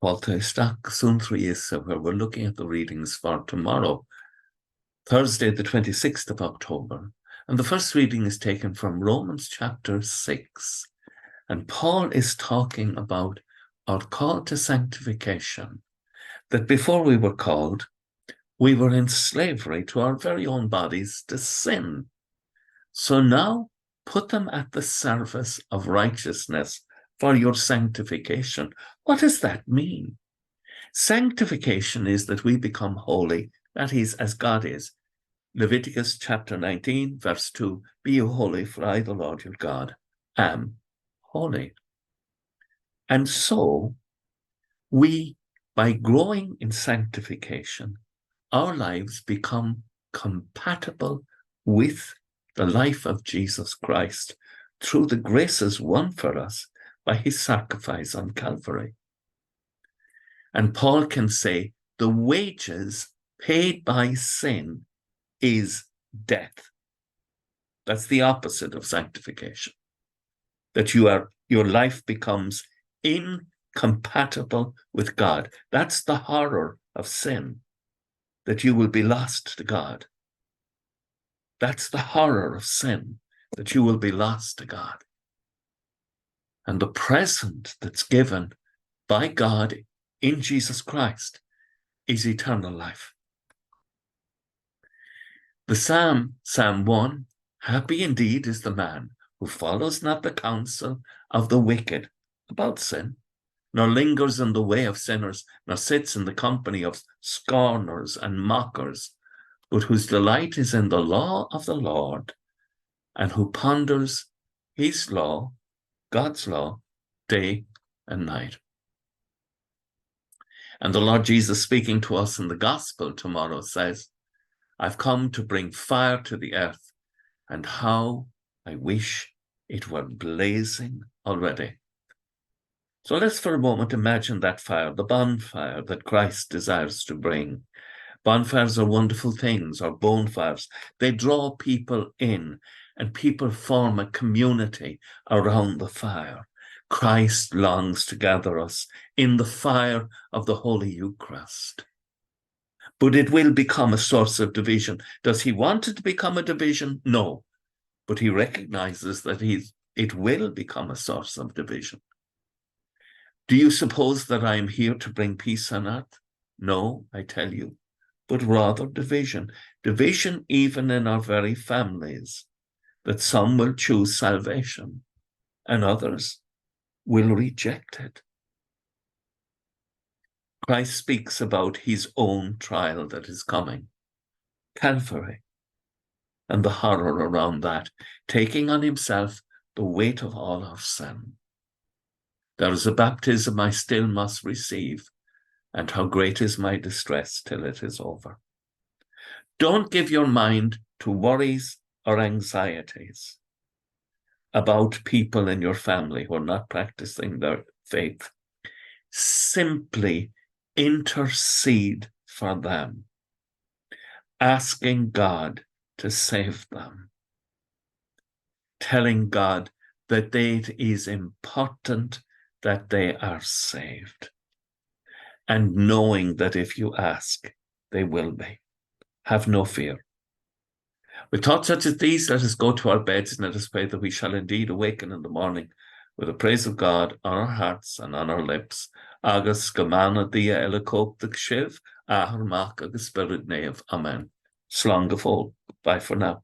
Suantraí Íosa, where we're looking at the readings for tomorrow, Thursday, the 26th of October. And the first reading is taken from Romans chapter 6. And Paul is talking about our call to sanctification, that before we were called, we were in slavery to our very own bodies to sin. So now put them at the service of righteousness for your sanctification. What does that mean? Sanctification is that we become holy, that is, as God is. Leviticus chapter 19, verse 2, be you holy, for I, the Lord your God, am holy. And so, we, by growing in sanctification, our lives become compatible with the life of Jesus Christ through the graces won for us by his sacrifice on Calvary. And Paul can say, the wages paid by sin is death. That's the opposite of sanctification. That your life becomes incompatible with God. That's the horror of sin, that you will be lost to God. That's the horror of sin, that you will be lost to God. And the present that's given by God in Jesus Christ is eternal life. The Psalm 1, happy indeed is the man who follows not the counsel of the wicked about sin, nor lingers in the way of sinners, nor sits in the company of scorners and mockers, but whose delight is in the law of the Lord, and who ponders his law, God's law, day and night. And the Lord Jesus, speaking to us in the gospel tomorrow, says, I've come to bring fire to the earth, and how I wish it were blazing already. So let's for a moment imagine that fire, the bonfire that Christ desires to bring. Bonfires are wonderful things, or bonfires. They draw people in, and people form a community around the fire. Christ longs to gather us in the fire of the Holy Eucharist. But it will become a source of division. Does he want it to become a division? No. But he recognizes that it will become a source of division. Do you suppose that I am here to bring peace on earth? No, I tell you, but rather division. Division even in our very families, that some will choose salvation and others will reject it. Christ speaks about his own trial that is coming, Calvary, and the horror around that, taking on himself the weight of all our sin. There is a baptism I still must receive, and how great is my distress till it is over. Don't give your mind to worries or anxieties about people in your family who are not practicing their faith. Simply intercede for them, asking God to save them, telling God that it is important that they are saved, and knowing that if you ask, they will be. Have no fear. With thoughts such as these, let us go to our beds and let us pray that we shall indeed awaken in the morning with the praise of God on our hearts and on our lips. Agus gemana dia elikop the kshiv, ahar mak agus spirit nave. Amen. Slán go fóill. Bye for now.